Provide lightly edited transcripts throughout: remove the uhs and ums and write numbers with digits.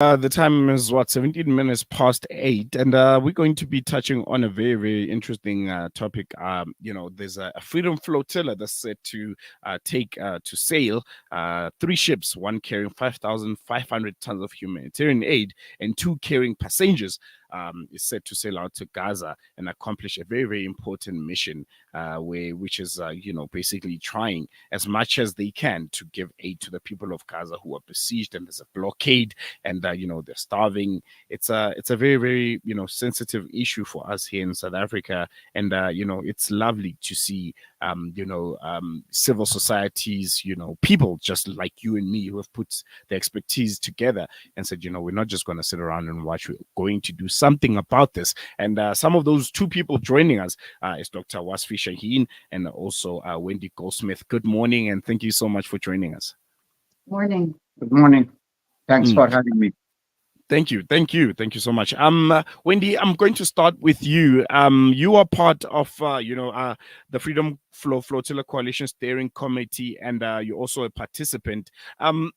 The time is what, 17 minutes past 8, and we're going to be touching on a very, very interesting topic. There's a Freedom Flotilla that's set to take to sail 3 ships, one carrying 5,500 tons of humanitarian aid and two carrying passengers. Is set to sail out to Gaza and accomplish a very, very important mission, which is, basically trying as much as they can to give aid to the people of Gaza who are besieged, and there's a blockade, and they're starving. It's a very, very sensitive issue for us here in South Africa, and it's lovely to see civil societies, people just like you and me who have put the expertise together and said, we're not just going to sit around and watch. We're going to do something about this. And some of those two people joining us is Dr. Wasfy Shahin and also Wendy Goldsmith. Good morning, and thank you so much for joining us. Morning. Good morning. Thanks for having me. Thank you so much. Wendy, I'm going to start with you. You are part of the Freedom Flotilla Coalition Steering Committee, and you're also a participant.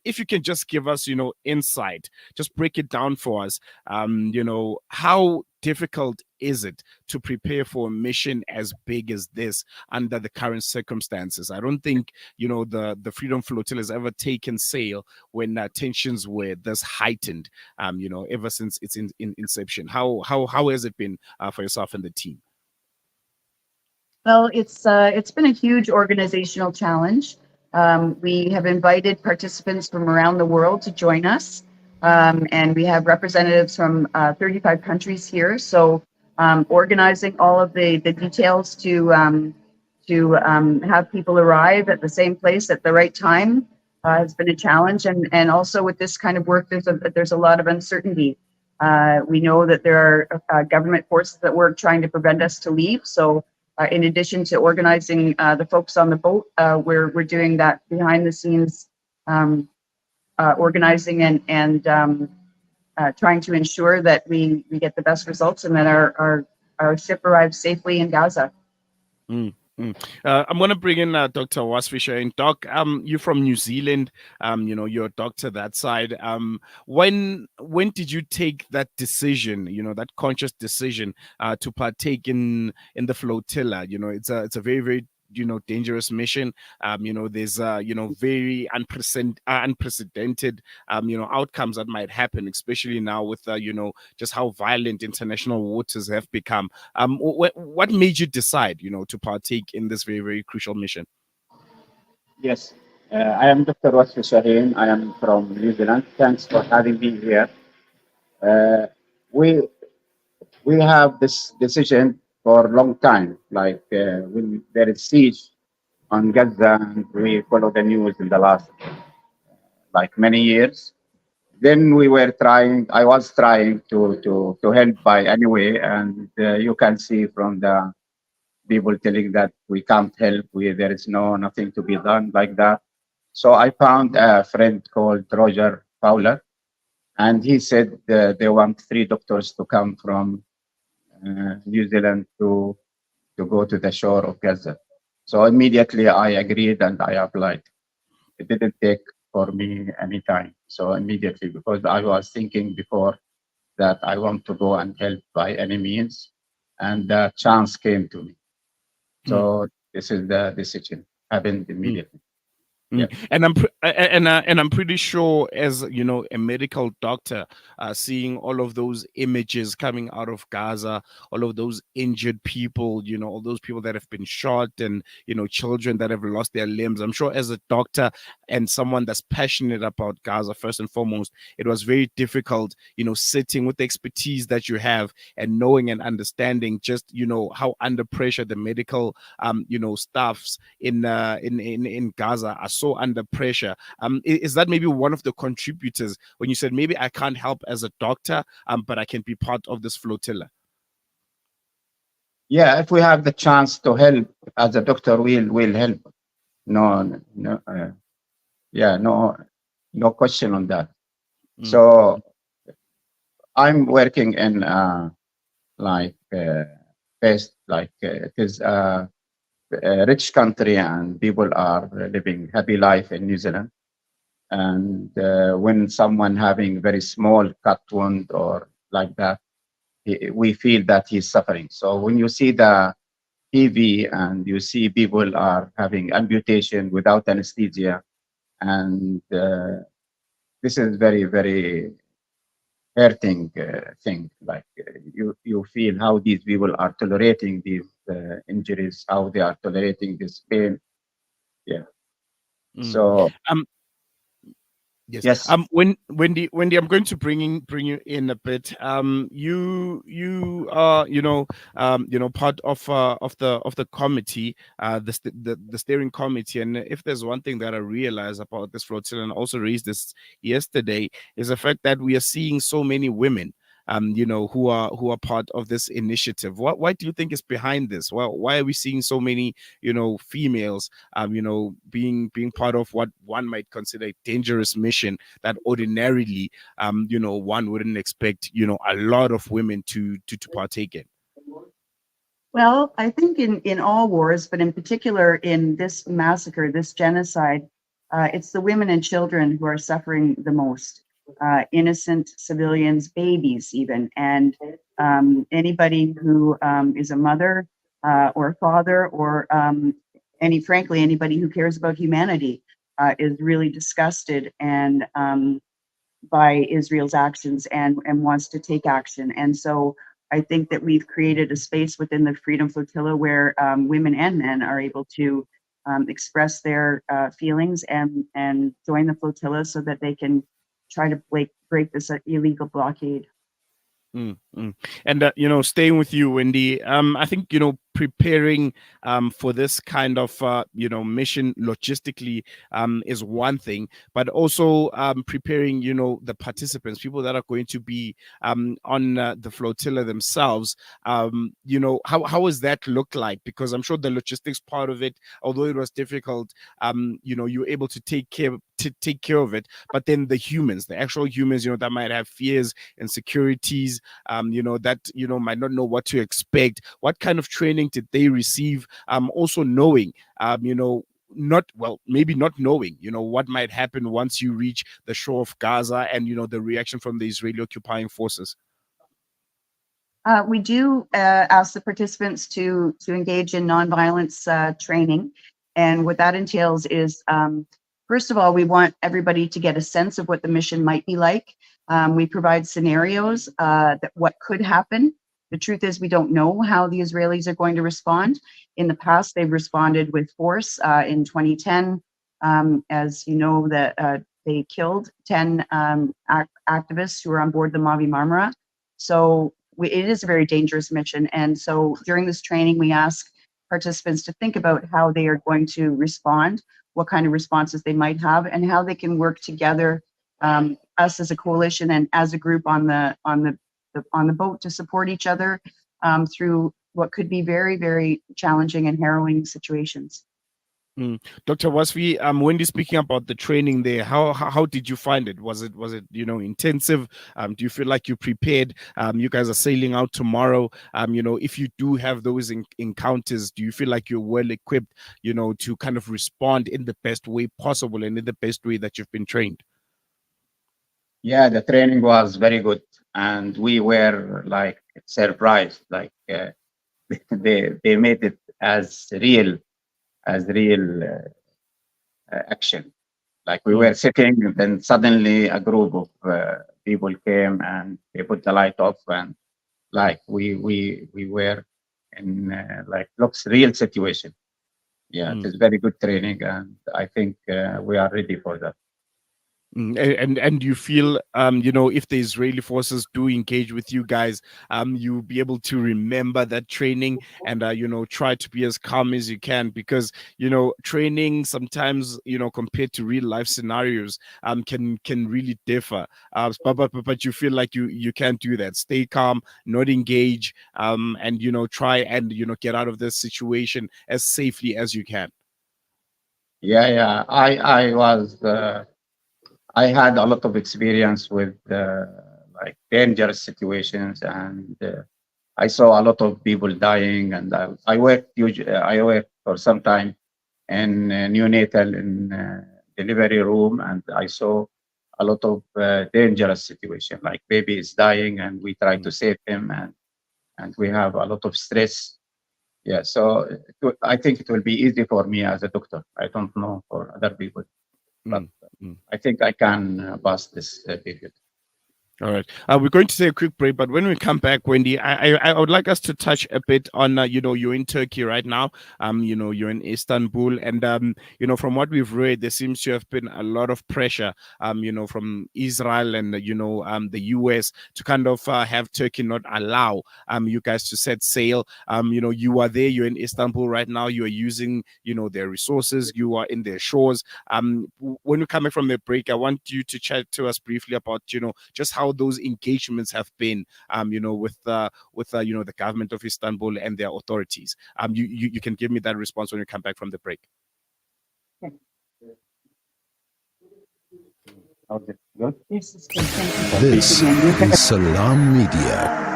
If you can just give us insight, just break it down for us. How difficult is it to prepare for a mission as big as this under the current circumstances? I don't think the Freedom Flotilla has ever taken sail when tensions were this heightened, ever since its inception. How has it been for yourself and the team? Well, it's been a huge organizational challenge. We have invited participants from around the world to join us, and we have representatives from 35 countries here. So organizing all of the details to have people arrive at the same place at the right time has been a challenge. And also with this kind of work, there's a lot of uncertainty. We know that there are government forces that work trying to prevent us to leave. So in addition to organizing the folks on the boat, we're doing that behind the scenes, organizing and trying to ensure that we get the best results and that our ship arrives safely in Gaza. I'm going to bring in Dr. Wasfy Shahin. Doc, you're from New Zealand. You're a doctor that side. When did you take that decision? That conscious decision to partake in the flotilla. It's a very, very dangerous mission. There's very unprecedented outcomes that might happen, especially now with just how violent international waters have become. What made you decide to partake in this very, very crucial mission? Yes, I am Dr. Wasfy Shahin. I am from New Zealand. Thanks for having me here. We have this decision for a long time. Like when there is siege on Gaza, and we follow the news in the last many years. Then we were trying. I was trying to help by any way, and you can see from the people telling that we can't help. There is nothing to be done like that. So I found a friend called Roger Fowler, and he said they want 3 doctors to come from New Zealand to go to the shore of Gaza. So immediately I agreed and I applied. It didn't take for me any time. So immediately, because I was thinking before that I want to go and help by any means, and the chance came to me. So this is the decision happened immediately. Yeah. And I'm pretty sure, as a medical doctor, seeing all of those images coming out of Gaza, all of those injured people, all those people that have been shot, and children that have lost their limbs. I'm sure, as a doctor and someone that's passionate about Gaza, first and foremost, it was very difficult, sitting with the expertise that you have and knowing and understanding just how under pressure the medical staffs in Gaza are so under pressure. Is that maybe one of the contributors when you said, maybe I can't help as a doctor, but I can be part of this flotilla? Yeah, if we have the chance to help as a doctor, we'll help. No, question on that. So I'm working in it is a rich country and people are living happy life in New Zealand. And when someone having very small cut wound or like that, we feel that he's suffering. So when you see the TV and you see people are having amputation without anesthesia, and this is very, very hurting thing. Like you feel how these people are tolerating these injuries, how they are tolerating this pain. Yeah. Mm. So Um, Yes. yes, Wendy, I'm going to bring you in a bit. You are, part of the committee, the steering committee. And if there's one thing that I realize about this flotilla, and also raised this yesterday, is the fact that we are seeing so many women, who are part of this initiative. Why do you think is behind this? Well, why are we seeing so many, females, being part of what one might consider a dangerous mission that ordinarily, one wouldn't expect, a lot of women to partake in? Well, I think in all wars, but in particular in this massacre, this genocide, it's the women and children who are suffering the most. Innocent civilians, babies, even, and anybody who is a mother or a father, or frankly, anybody who cares about humanity is really disgusted and by Israel's actions and wants to take action. And so I think that we've created a space within the Freedom Flotilla where women and men are able to express their feelings and join the flotilla so that they can try to break this illegal blockade. Mm, mm. And staying with you, Wendy, I think preparing for this kind of mission logistically is one thing, but also preparing the participants, people that are going to be on the flotilla themselves. How does that look like? Because I'm sure the logistics part of it, although it was difficult, you're able to take care of it, but then the humans, the actual humans, that might have fears, insecurities, that might not know what to expect. What kind of training did they receive? Also knowing, maybe not knowing, what might happen once you reach the shore of Gaza, and the reaction from the Israeli occupying forces. We do ask the participants to engage in nonviolence training, and what that entails is, first of all, we want everybody to get a sense of what the mission might be like. We provide scenarios that what could happen. The truth is, we don't know how the Israelis are going to respond. In the past, they've responded with force. In 2010, as you know, that they killed 10 activists who were on board the Mavi Marmara. So it is a very dangerous mission. And so during this training, we ask participants to think about how they are going to respond, what kind of responses they might have, and how they can work together, us as a coalition and as a group on the boat, to support each other through what could be very, very challenging and harrowing situations. Dr. Wasfy, Wendy, speaking about the training there, how did you find it? Was it intensive? Do you feel like you prepared? You guys are sailing out tomorrow. If you do have those encounters, do you feel like you're well equipped, to kind of respond in the best way possible and in the best way that you've been trained? yeah, the training was very good, and we were like surprised, like they made it as real action. Like we were sitting, and then suddenly a group of people came and they put the light off, and like we were in like looks real situation. Yeah, it is very good training, and I think we are ready for that. And you feel, if the Israeli forces do engage with you guys, you'll be able to remember that training and, try to be as calm as you can, because, training sometimes, compared to real life scenarios, can really differ. But you feel like you can't do that. Stay calm, not engage, and, try and, get out of this situation as safely as you can. Yeah. I was. I had a lot of experience with like dangerous situations, and I saw a lot of people dying. And I worked for some time in neonatal in delivery room, and I saw a lot of dangerous situation, like baby is dying, and we try to save him, and we have a lot of stress. Yeah, so I think it will be easy for me as a doctor. I don't know for other people, but I think I can pass this period. All right. We're going to take a quick break, but when we come back, Wendy, I would like us to touch a bit on, you're in Turkey right now. You're in Istanbul, and from what we've read, there seems to have been a lot of pressure, from Israel and the US to kind of have Turkey not allow you guys to set sail. You are there. You're in Istanbul right now. You are using their resources. You are in their shores. When we're coming from the break, I want you to chat to us briefly about just how those engagements have been, with the government of Istanbul and their authorities. You can give me that response when you come back from the break. This is Salam Media.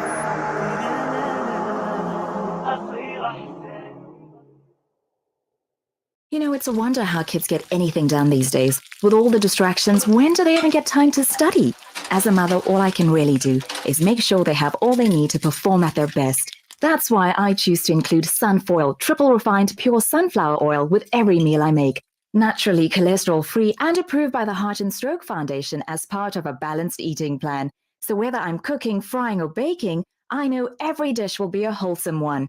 It's a wonder how kids get anything done these days. With all the distractions, when do they even get time to study? As a mother, all I can really do is make sure they have all they need to perform at their best. That's why I choose to include Sunfoil triple refined pure sunflower oil with every meal I make. Naturally cholesterol-free and approved by the Heart and Stroke Foundation as part of a balanced eating plan. So whether I'm cooking, frying or baking, I know every dish will be a wholesome one.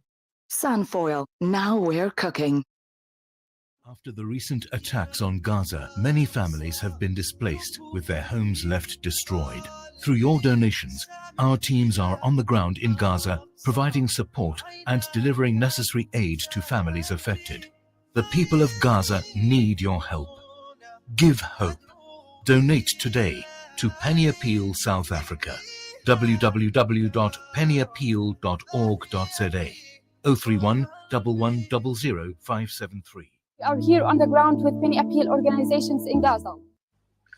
Sunfoil, now we're cooking. After the recent attacks on Gaza, many families have been displaced with their homes left destroyed. Through your donations, our teams are on the ground in Gaza, providing support and delivering necessary aid to families affected. The people of Gaza need your help. Give hope. Donate today to Penny Appeal South Africa. www.pennyappeal.org.za 031 1100 573. We are here on the ground with Penny Appeal organizations in Gaza.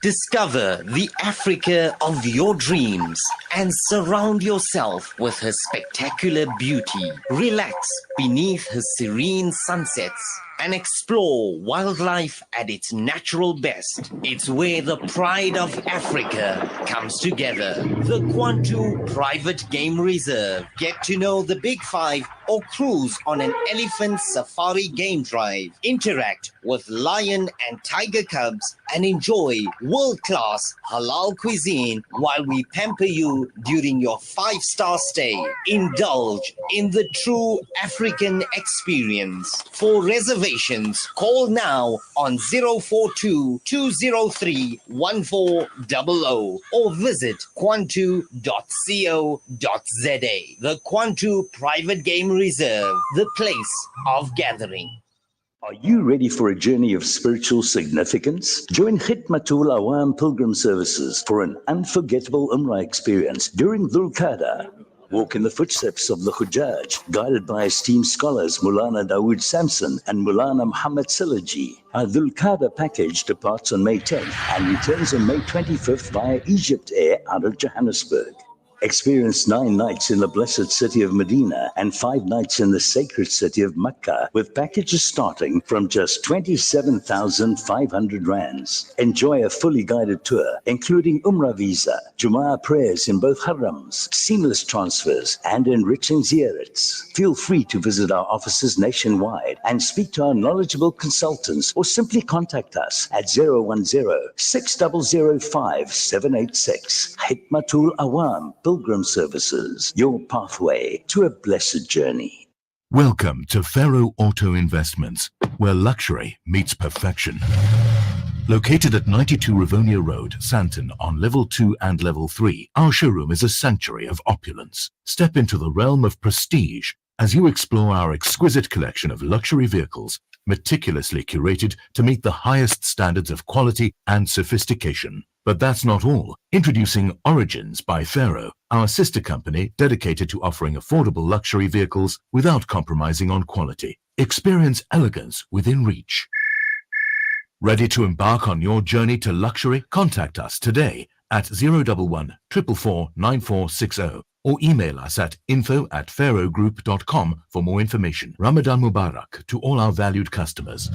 Discover the Africa of your dreams and surround yourself with her spectacular beauty. Relax beneath her serene sunsets and explore wildlife at its natural best. It's where the pride of Africa comes together. The Kwantu Private Game Reserve. Get to know the Big Five or cruise on an elephant safari game drive. Interact with lion and tiger cubs and enjoy world-class halal cuisine while we pamper you during your 5-star stay. Indulge in the true African experience. For reservations, call now on 042-203-1400 or visit kwantu.co.za. The Kwantu Private Game Reserve, the place of gathering. Are you ready for a journey of spiritual significance? Join Khidmatul Awam Pilgrim Services for an unforgettable Umrah experience during Dhul Qa'dah. Walk in the footsteps of the Hujjaj, guided by esteemed scholars Mulana Dawood Samson and Mulana Muhammad Silaji. Our Dhul Qa'dah package departs on May 10th and returns on May 25th via Egypt Air out of Johannesburg. Experience 9 nights in the blessed city of Medina and 5 nights in the sacred city of Mecca, with packages starting from just 27,500 rands. Enjoy a fully guided tour, including Umrah visa, Jumu'ah prayers in both harams, seamless transfers, and enriching ziyarats. Feel free to visit our offices nationwide and speak to our knowledgeable consultants, or simply contact us at 010-6005-786. Hikmatul Awam Pilgrim Services, your pathway to a blessed journey. Welcome to Faro Auto Investments, where luxury meets perfection. Located at 92 Rivonia Road, Santon, on level 2 and level 3, our showroom is a sanctuary of opulence. Step into the realm of prestige as you explore our exquisite collection of luxury vehicles, meticulously curated to meet the highest standards of quality and sophistication. But that's not all. Introducing Origins by Faro, our sister company dedicated to offering affordable luxury vehicles without compromising on quality. Experience elegance within reach. Ready to embark on your journey to luxury? Contact us today at 011 444 9460 or email us at info@pharaohgroup.com for more information. Ramadan Mubarak to all our valued customers.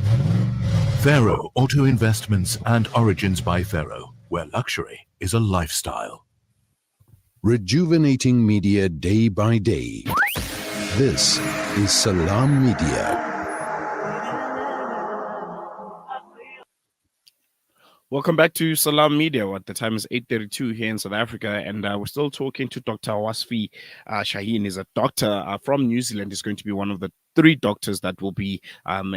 Pharaoh Auto Investments and Origins by Pharaoh, where luxury is a lifestyle. Rejuvenating media day by day. This is Salam Media. Welcome back to Salam Media. What the time is 8:32 here in South Africa, and we're still talking to Dr. Wasfy Shahin. Is a doctor from New Zealand. He's going to be one of the 3 doctors that will be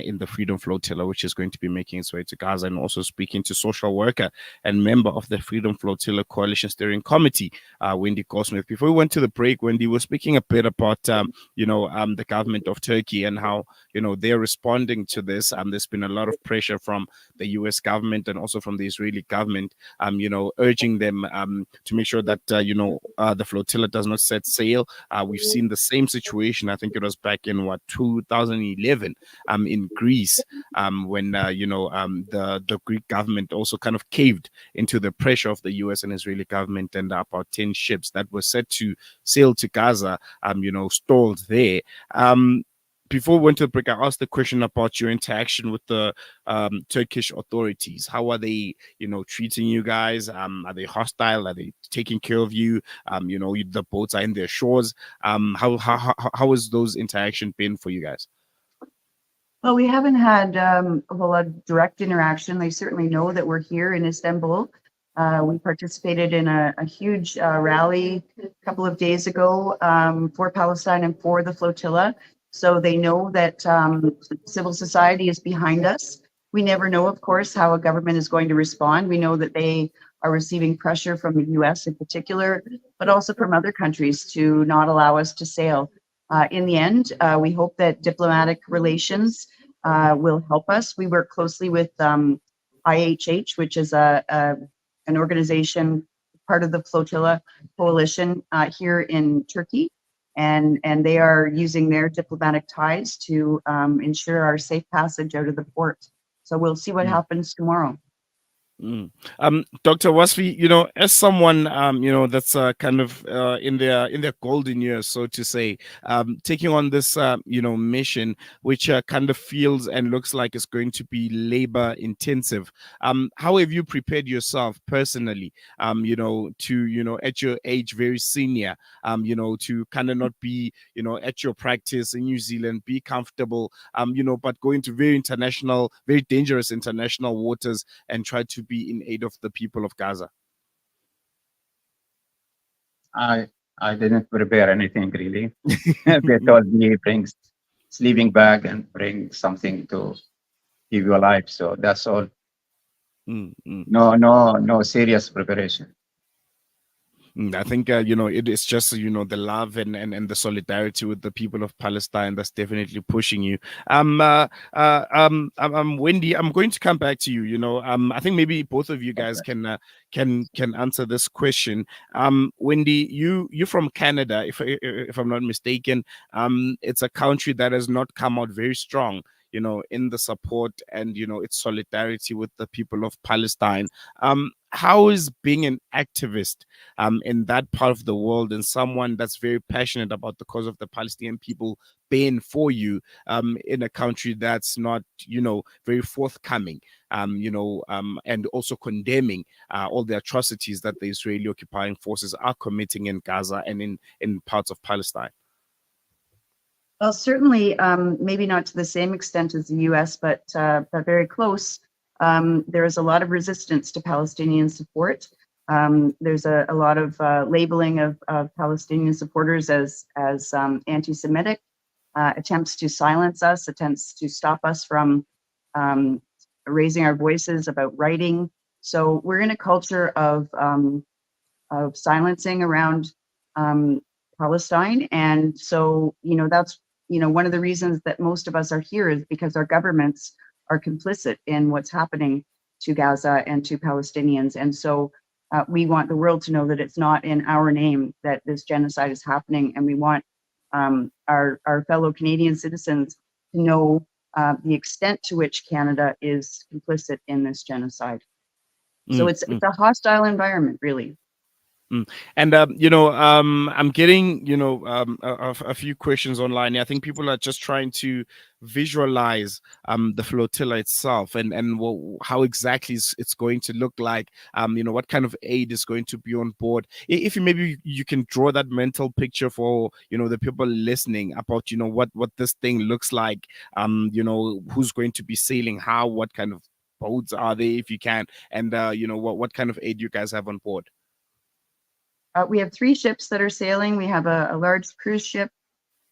in the Freedom Flotilla, which is going to be making its way to Gaza, and also speaking to social worker and member of the Freedom Flotilla Coalition Steering Committee, Wendy Goldsmith. Before we went to the break, Wendy was speaking a bit about the government of Turkey and how they're responding to this. There's been a lot of pressure from the U.S. government and also from the Israeli government, urging them to make sure that the flotilla does not set sail. We've seen the same situation. I think it was back in 2011 in Greece, when the Greek government also kind of caved into the pressure of the US and Israeli government, and about 10 ships that were set to sail to Gaza stalled there. Before we went to the break, I asked the question about your interaction with the Turkish authorities. How are they, treating you guys? Are they hostile? Are they taking care of you? The boats are in their shores. How has those interaction been for you guys? Well, we haven't had a whole lot of direct interaction. They certainly know that we're here in Istanbul. We participated in a huge rally a couple of days ago for Palestine and for the flotilla. So they know that civil society is behind us. We never know, of course, how a government is going to respond. We know that they are receiving pressure from the US in particular, but also from other countries to not allow us to sail. In the end, we hope that diplomatic relations will help us. We work closely with IHH, which is an organization, part of the Flotilla Coalition here in Turkey. And they are using their diplomatic ties to ensure our safe passage out of the port. So we'll see what happens tomorrow. Dr. Wasfy, as someone that's kind of in their golden years, so to say, taking on this mission, which kind of feels and looks like it's going to be labor intensive. How have you prepared yourself personally? To at your age, very senior, to kind of not be at your practice in New Zealand, be comfortable, but go into very dangerous international waters and try to be in aid of the people of Gaza? I didn't prepare anything really. They told me bring sleeping bag and bring something to keep you alive. So that's all. No serious preparation. I think it is just the love and the solidarity with the people of Palestine that's definitely pushing you. Wendy, I'm going to come back to you. I think maybe both of you guys can answer this question. Wendy, you're from Canada, if I'm not mistaken. It's a country that has not come out very strong in the support and its solidarity with the people of Palestine. How is being an activist in that part of the world and someone that's very passionate about the cause of the Palestinian people been for you in a country that's not very forthcoming, and also condemning all the atrocities that the Israeli occupying forces are committing in Gaza and in parts of Palestine? Well, certainly, maybe not to the same extent as the US, but very close. There is a lot of resistance to Palestinian support. There's a lot of labeling of Palestinian supporters as anti-Semitic, attempts to silence us, attempts to stop us from raising our voices about writing. So we're in a culture of silencing around Palestine, and so that's one of the reasons that most of us are here is because our governments are complicit in what's happening to Gaza and to Palestinians. And so we want the world to know that it's not in our name that this genocide is happening. And we want our fellow Canadian citizens to know the extent to which Canada is complicit in this genocide. So it's a hostile environment, really. And I'm getting a few questions online. I think people are just trying to visualize the flotilla itself and how exactly it's going to look like. What kind of aid is going to be on board. If you maybe you can draw that mental picture for the people listening about what this thing looks like. Who's going to be sailing how, what kind of boats are they, if you can, and what kind of aid you guys have on board. We have 3 ships that are sailing. We have a large cruise ship,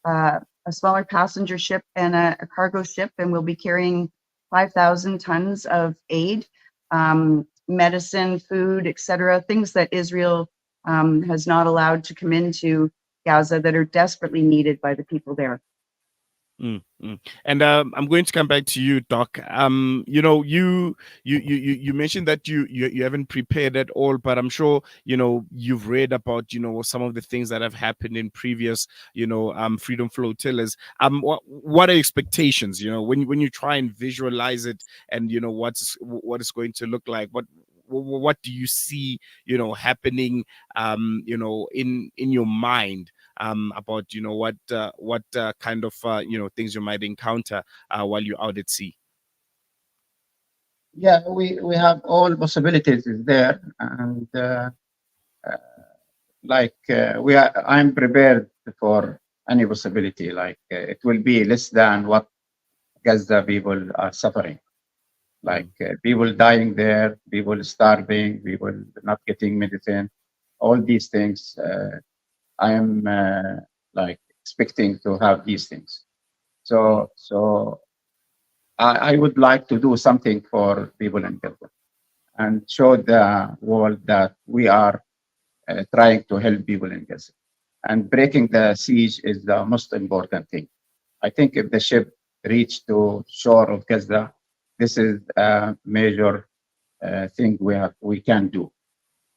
a smaller passenger ship, and a cargo ship, and we'll be carrying 5,000 tons of aid, medicine, food, etc., things that Israel has not allowed to come into Gaza that are desperately needed by the people there. And I'm going to come back to you, Doc. You mentioned that you haven't prepared at all, but I'm sure you've read about some of the things that have happened in previous Freedom Flotillas. What are expectations? When you try and visualize it, and what it's going to look like. What do you see happening in your mind about what kind of things you might encounter while you're out at sea? Yeah, we have all possibilities is there, and I'm prepared for any possibility. It will be less than what Gaza people are suffering. People dying there, people starving, people not getting medicine, all these things. I am expecting to have these things. So I would like to do something for people in Gaza and show the world that we are trying to help people in Gaza. And breaking the siege is the most important thing. I think if the ship reached to shore of Gaza, this is a major thing we can do.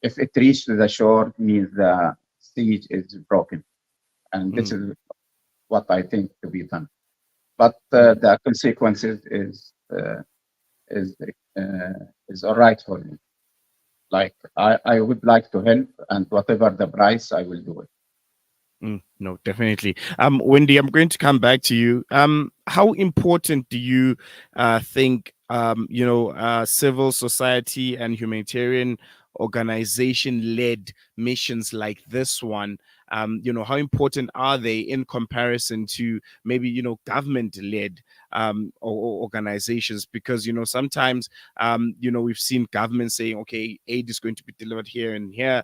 If it reached to the shore, means the siege is broken, and this is what I think to be done. But the consequences is all right for me. I would like to help, and whatever the price, I will do it. No, definitely. Wendy, I'm going to come back to you. How important do you think civil society and humanitarian organization-led missions like this one? How important are they in comparison to maybe government-led organizations? Because sometimes we've seen governments saying, okay, aid is going to be delivered here and here,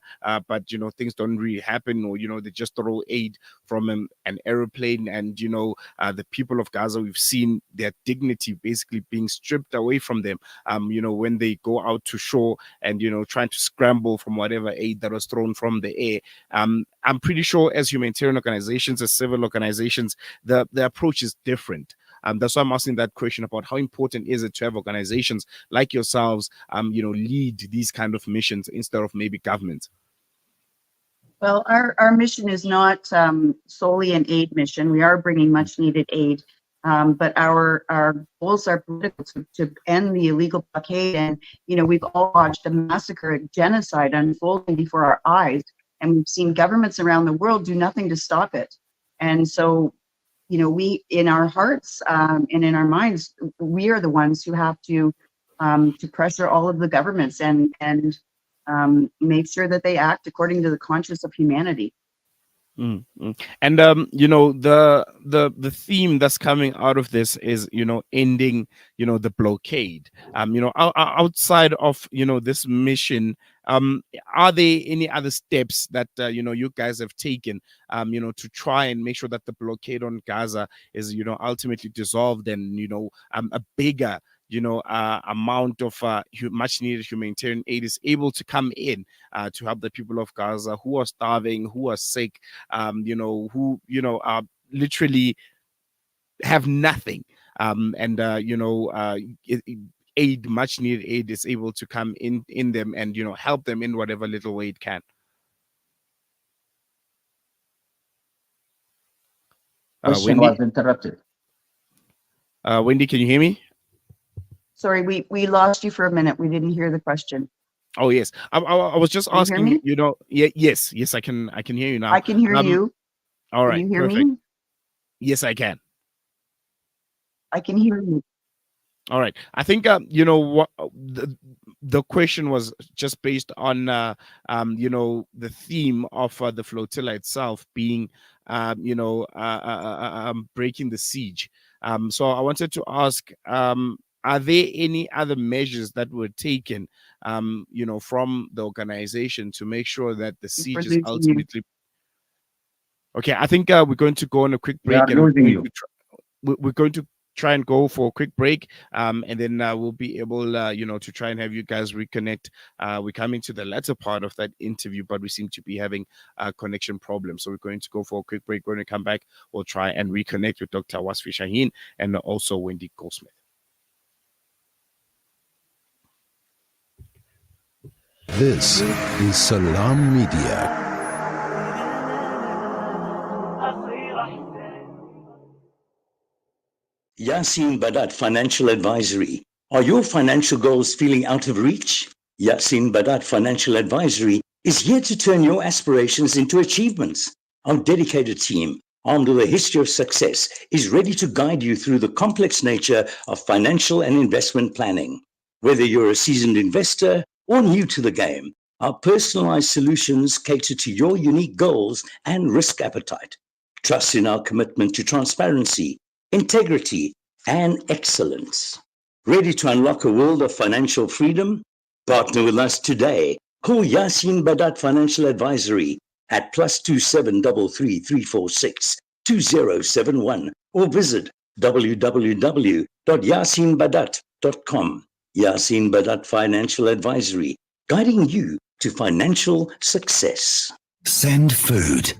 but things don't really happen, or they just throw aid from an airplane, and the people of Gaza, we've seen their dignity basically being stripped away from them when they go out to shore and trying to scramble from whatever aid that was thrown from the air. I'm pretty sure as humanitarian organizations, as civil organizations, the approach is different. That's why I'm asking that question about how important is it to have organizations like yourselves lead these kind of missions instead of maybe governments. Well, our mission is not solely an aid mission. We are bringing much needed aid, but our goals are political, to end the illegal blockade. And we've all watched a massacre, a genocide unfolding before our eyes, and we've seen governments around the world do nothing to stop it. And so, we, in our hearts and in our minds, we are the ones who have to pressure all of the governments and make sure that they act according to the conscience of humanity. And the theme that's coming out of this is ending the blockade. Outside of this mission, are there any other steps that you guys have taken to try and make sure that the blockade on Gaza is ultimately dissolved, and a bigger amount of much needed humanitarian aid is able to come in to help the people of Gaza who are starving, who are sick, who are literally have nothing, aid, much needed aid is able to come in them and help them in whatever little way it can. Question Wendy? was interrupted. Wendy, can you hear me? Sorry, we lost you for a minute. We didn't hear the question. Oh yes, I was just Can you hear asking. me? You know, yeah, yes, I can hear you now. I can hear you. All Can right, you hear perfect. me? Yes, I can. I can hear you. All right. I think you know what the question was just based on you know, the theme of the flotilla itself being breaking the siege. So I wanted to ask, are there any other measures that were taken you know, from the organization to make sure that the We're siege is losing you. ultimately okay? I think we're going to go on a quick We are break, and losing you. we're going to try and go for a quick break, and then we'll be able you know, to try and have you guys reconnect. We're coming to the latter part of that interview, but we seem to be having a connection problem, so we're going to go for a quick break. When we come back, we'll try and reconnect with Dr. Wasfy Shahin and also Wendy Goldsmith. This is Salam Media. Yasin Badat Financial Advisory. Are your financial goals feeling out of reach? Yasin Badat Financial Advisory is here to turn your aspirations into achievements. Our dedicated team, armed with a history of success, is ready to guide you through the complex nature of financial and investment planning. Whether you're a seasoned investor or new to the game, our personalized solutions cater to your unique goals and risk appetite. Trust in our commitment to transparency, integrity, and excellence. Ready to unlock a world of financial freedom? Partner with us today. Call Yasin Badat Financial Advisory at +27333462071 or visit www.yasinbadat.com. Yasin Badat Financial Advisory, guiding you to financial success. Send food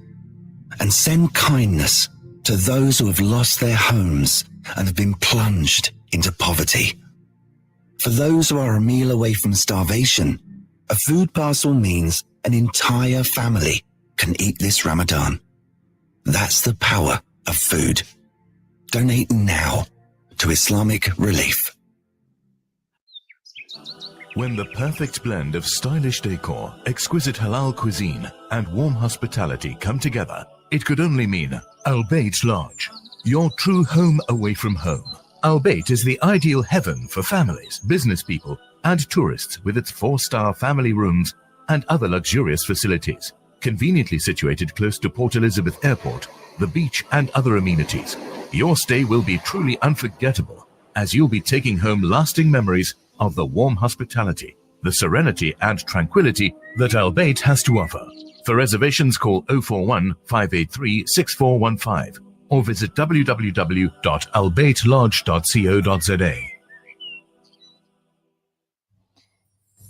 and send kindness to those who have lost their homes and have been plunged into poverty. For those who are a meal away from starvation, a food parcel means an entire family can eat this Ramadan. That's the power of food. Donate now to Islamic Relief. When the perfect blend of stylish decor, exquisite halal cuisine, and warm hospitality come together, it could only mean Al Bayt Lodge, your true home away from home. Al Bayt is the ideal heaven for families, business people, and tourists, with its 4-star family rooms and other luxurious facilities, conveniently situated close to Port Elizabeth Airport, the beach, and other amenities. Your stay will be truly unforgettable, as you'll be taking home lasting memories of the warm hospitality, the serenity and tranquility that Al Bayt has to offer. For reservations, call 041 583 6415 or visit www.albaytlodge.co.za.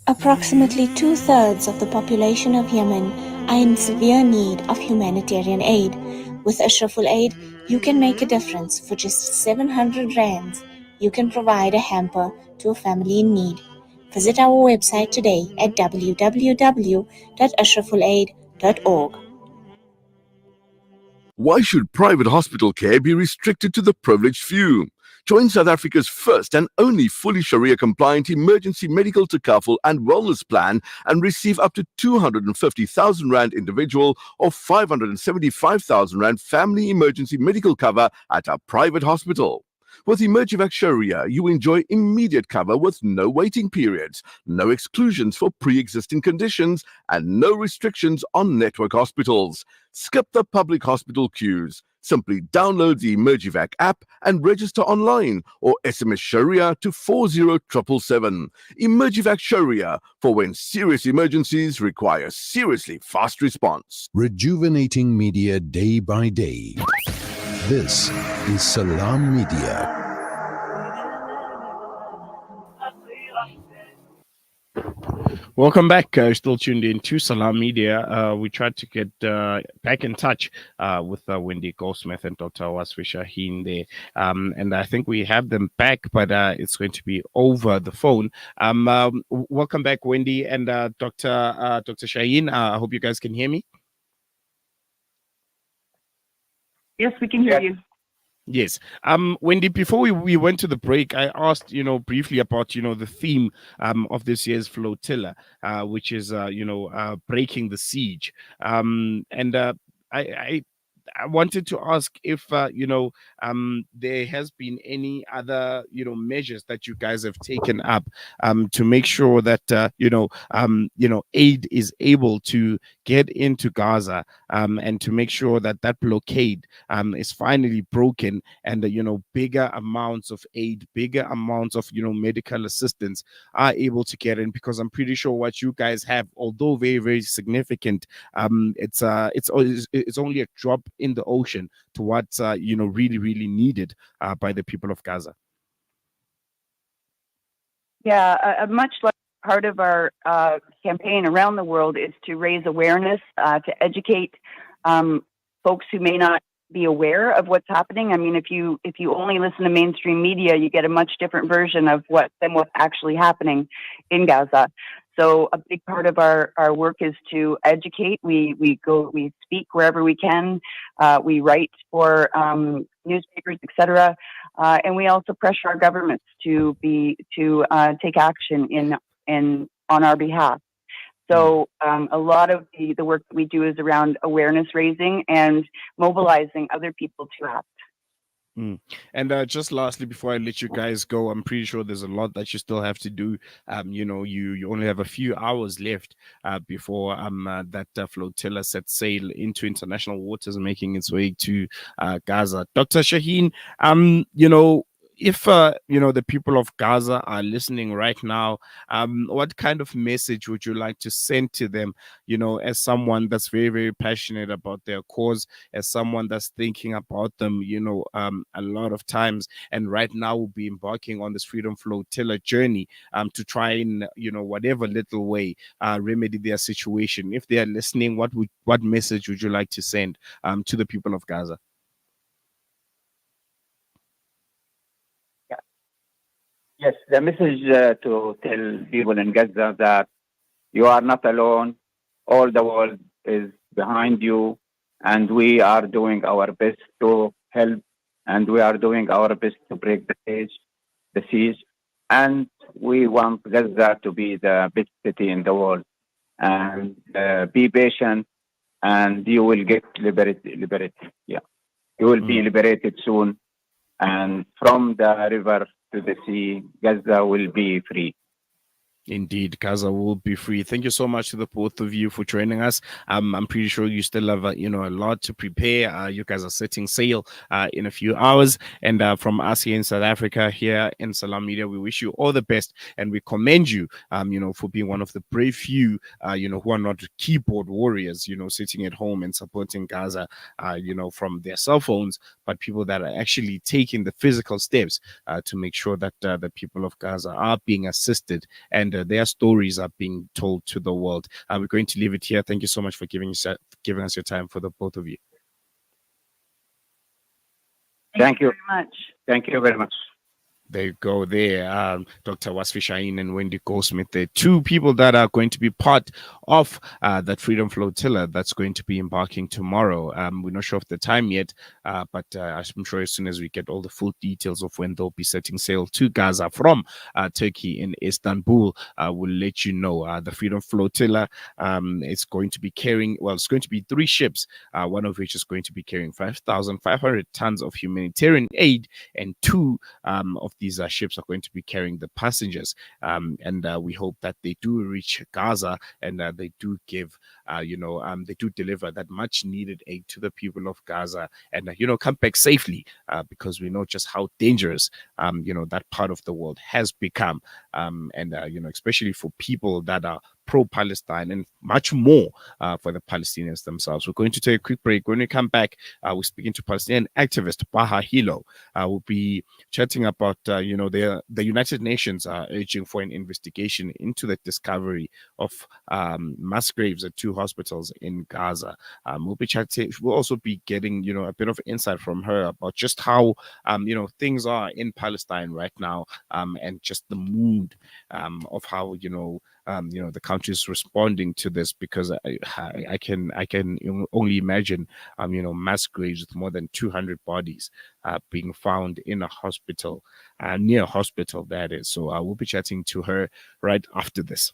Approximately 2/3 of the population of Yemen are in severe need of humanitarian aid. With Ashraful Aid, you can make a difference. For just 700 rands, you can provide a hamper to a family in need. Visit our website today at www.ashrafulaid.org. Why should private hospital care be restricted to the privileged few? Join South Africa's first and only fully Sharia-compliant emergency medical takaful and wellness plan and receive up to 250,000 Rand individual or 575,000 Rand family emergency medical cover at a private hospital. With Emergivac Sharia, you enjoy immediate cover with no waiting periods, no exclusions for pre-existing conditions, and no restrictions on network hospitals. Skip the public hospital queues. Simply download the Emergivac app and register online or SMS Sharia to 40777. Emergivac Sharia, for when serious emergencies require seriously fast response. Rejuvenating media day by day. This is Salam Media. Welcome back. Still tuned in to Salam Media. We tried to get back in touch with Wendy Goldsmith and Dr. Wasfy Shahin there. And I think we have them back, but it's going to be over the phone. Welcome back, Wendy and Dr. Shahin. I hope you guys can hear me. Yes, we can hear you. Yes. Wendy, before we went to the break, I asked, briefly about, the theme of this year's flotilla, which is, breaking the siege. And I I wanted to ask if there has been any other measures that you guys have taken up to make sure that aid is able to get into Gaza, and to make sure that that blockade is finally broken, and bigger amounts of aid, bigger amounts of medical assistance are able to get in, because I'm pretty sure what you guys have, although very very significant, it's only a drop in the ocean to what's really really needed by the people of Gaza. Yeah, a much like part of our campaign around the world is to raise awareness, to educate folks who may not be aware of what's happening. I mean, if you only listen to mainstream media, you get a much different version of what's actually happening in Gaza. So a big part of our work is to educate. We speak wherever we can. We write for newspapers, etc. And we also pressure our governments to take action on our behalf. So a lot of the work that we do is around awareness raising and mobilizing other people to act. And just lastly, before I let you guys go, I'm pretty sure there's a lot that you still have to do. You only have a few hours left before that flotilla sets sail into international waters, making its way to Gaza. Dr. Shahin, if the people of Gaza are listening right now, what kind of message would you like to send to them, as someone that's very very passionate about their cause, as someone that's thinking about them a lot of times, and right now will be embarking on this Freedom Flotilla journey to try and whatever little way remedy their situation? If they are listening, what message would you like to send to the people of Gaza? Yes, the message to tell people in Gaza that you are not alone. All the world is behind you, and we are doing our best to help, and we are doing our best to break the siege, and we want Gaza to be the best city in the world. And be patient, and you will get liberated. Yeah, you will be liberated soon, and from the river to the sea, Gaza will be free. Indeed, Gaza will be free. Thank you so much to the both of you for joining us. I'm pretty sure you still have a lot to prepare. You guys are setting sail in a few hours, and from us here in South Africa, here in Salam Media, we wish you all the best, and we commend you, for being one of the brave few, who are not keyboard warriors, sitting at home and supporting Gaza, from their cell phones, but people that are actually taking the physical steps to make sure that the people of Gaza are being assisted, and their stories are being told to the world. We're going to leave it here. Thank you so much for giving us your time, for the both of you. Thank you very much. Thank you very much. There you go there. Dr. Wasfy Shahin and Wendy Goldsmith, they're two people that are going to be part of that Freedom Flotilla that's going to be embarking tomorrow. We're not sure of the time yet, but I'm sure as soon as we get all the full details of when they'll be setting sail to Gaza from Turkey in Istanbul, we'll let you know. The Freedom Flotilla is going to be carrying, it's going to be 3 ships, one of which is going to be carrying 5,500 tons of humanitarian aid, and 2 of these ships are going to be carrying the passengers, and we hope that they do reach Gaza, and they do give they do deliver that much needed aid to the people of Gaza, and come back safely, because we know just how dangerous that part of the world has become, and especially for people that are pro-Palestine, and much more for the Palestinians themselves. We're going to take a quick break. When we come back, we're speaking to Palestinian activist Baha Hilo. We'll be chatting about the United Nations are urging for an investigation into the discovery of mass graves at 2 hospitals in Gaza. We'll be chatting. We'll also be getting a bit of insight from her about just how things are in Palestine right now, and just the mood of how the countries responding to this, because I can only imagine mass graves with more than 200 bodies being found in a hospital, near a hospital, that is. So we'll be chatting to her right after this.